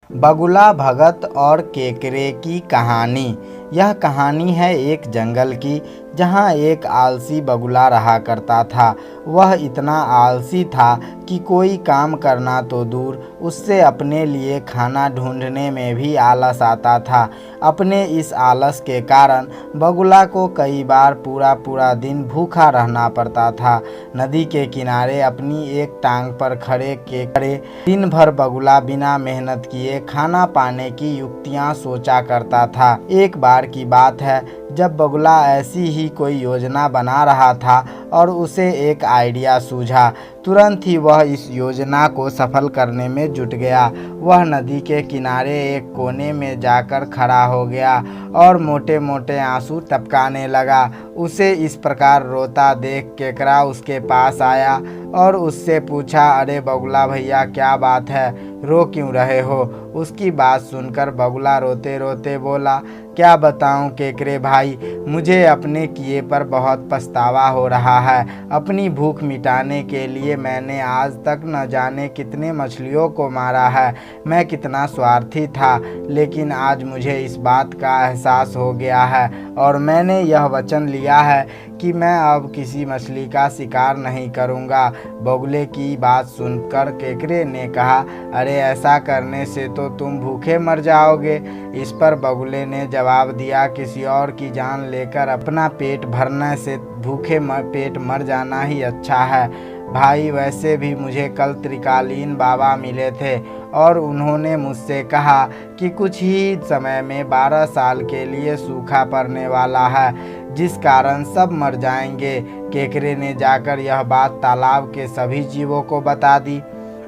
बगुला भगत और केकरे की कहानी। यह कहानी है एक जंगल की, जहाँ एक आलसी बगुला रहा करता था। वह इतना आलसी था कि कोई काम करना तो दूर, उससे अपने लिए खाना ढूंढने में भी आलस आता था। अपने इस आलस के कारण बगुला को कई बार पूरा पूरा दिन भूखा रहना पड़ता था। नदी के किनारे अपनी एक टांग पर खड़े केकरे दिन भर बगुला बिना मेहनत किए खाना पाने की युक्तियां सोचा करता था। एक बार की बात है, जब बगुला ऐसी ही कोई योजना बना रहा था और उसे एक आइडिया सूझा। तुरंत ही वह इस योजना को सफल करने में जुट गया। वह नदी के किनारे एक कोने में जाकर खड़ा हो गया और मोटे मोटे आंसू टपकाने लगा। उसे इस प्रकार रोता देख केकरा उसके पास आया और उससे पूछा, अरे बगुला भैया, क्या बात है, रो क्यों रहे हो? उसकी बात सुनकर बगुला रोते रोते बोला, क्या बताऊं केकरे भाई, मुझे अपने किए पर बहुत पछतावा हो रहा है। अपनी भूख मिटाने के लिए मैंने आज तक न जाने कितने मछलियों को मारा है। मैं कितना स्वार्थी था, लेकिन आज मुझे इस बात का एहसास हो गया है और मैंने यह वचन लिया है कि मैं अब किसी मछली का शिकार नहीं करूँगा। बगुले की बात सुनकर केकरे ने कहा, अरे ऐसा करने से तो तुम भूखे मर जाओगे। इस पर बगुले ने जवाब दिया, किसी और की जान लेकर अपना पेट भरने से भूखे पेट मर जाना ही अच्छा है। भाई, वैसे भी मुझे कल त्रिकालीन बाबा मिले थे और उन्होंने मुझसे कहा कि कुछ ही समय में 12 साल के लिए सूखा पड़ने वाला है, जिस कारण सब मर जाएंगे। केकरे ने जाकर यह बात तालाब के सभी जीवों को बता दी।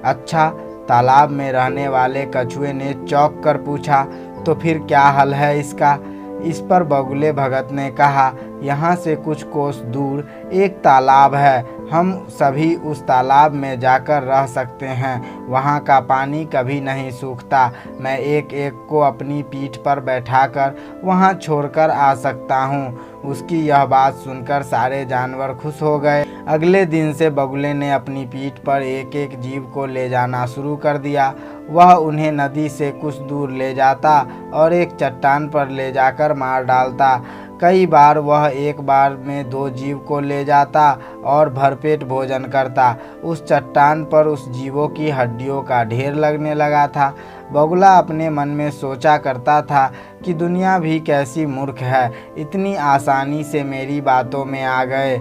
अच्छा, तालाब में रहने वाले कछुए ने चौंक कर पूछा, तो फिर क्या हल है इसका? इस पर बगुले भगत ने कहा, यहाँ से कुछ कोस दूर एक तालाब है, हम सभी उस तालाब में जाकर रह सकते हैं। वहाँ का पानी कभी नहीं सूखता। मैं एक एक को अपनी पीठ पर बैठाकर वहाँ छोड़कर आ सकता हूँ। उसकी यह बात सुनकर सारे जानवर खुश हो गए। अगले दिन से बगुले ने अपनी पीठ पर एक एक जीव को ले जाना शुरू कर दिया। वह उन्हें नदी से कुछ दूर ले जाता और एक चट्टान पर ले जाकर मार डालता। कई बार वह एक बार में 2 जीव को ले जाता और भरपेट भोजन करता। उस चट्टान पर उस जीवों की हड्डियों का ढेर लगने लगा था। बगुला अपने मन में सोचा करता था कि दुनिया भी कैसी मूर्ख है, इतनी आसानी से मेरी बातों में आ गए।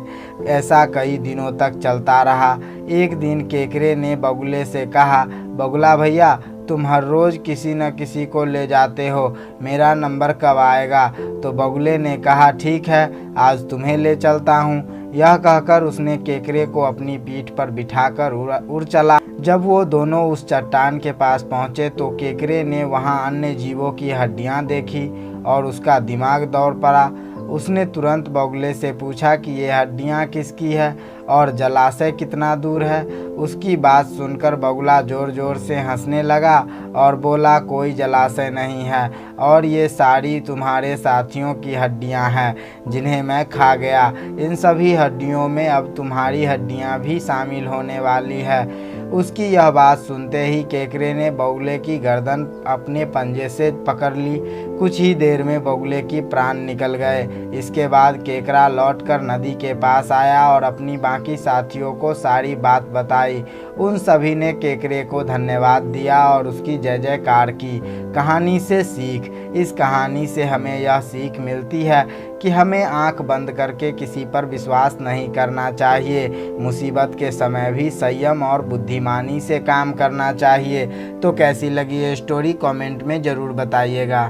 ऐसा कई दिनों तक चलता रहा। एक दिन केकरे ने बगुले से कहा, बगुला भैया, तुम हर रोज़ किसी न किसी को ले जाते हो, मेरा नंबर कब आएगा? तो बगुले ने कहा, ठीक है, आज तुम्हें ले चलता हूँ। यह कहकर उसने केकरे को अपनी पीठ पर बिठाकर उड़ चला। जब वो दोनों उस चट्टान के पास पहुँचे तो केकरे ने वहाँ अन्य जीवों की हड्डियाँ देखी और उसका दिमाग दौड़ पड़ा। उसने तुरंत बगुले से पूछा कि ये हड्डियाँ किसकी है और जलाशय कितना दूर है। उसकी बात सुनकर बगुला ज़ोर ज़ोर से हंसने लगा और बोला, कोई जलाशय नहीं है और ये सारी तुम्हारे साथियों की हड्डियां हैं, जिन्हें मैं खा गया। इन सभी हड्डियों में अब तुम्हारी हड्डियां भी शामिल होने वाली है। उसकी यह बात सुनते ही केकरे ने बगुले की गर्दन अपने पंजे से पकड़ ली। कुछ ही देर में बगुले की प्राण निकल गए। इसके बाद केकरा लौटकर नदी के पास आया और अपनी बाकी साथियों को सारी बात बताई। उन सभी ने केकरे को धन्यवाद दिया और उसकी जय जयकार की। कहानी से सीख। इस कहानी से हमें यह सीख मिलती है कि हमें आंख बंद करके किसी पर विश्वास नहीं करना चाहिए। मुसीबत के समय भी संयम और बुद्धिमानी से काम करना चाहिए। तो कैसी लगी ये स्टोरी, कमेंट में ज़रूर बताइएगा।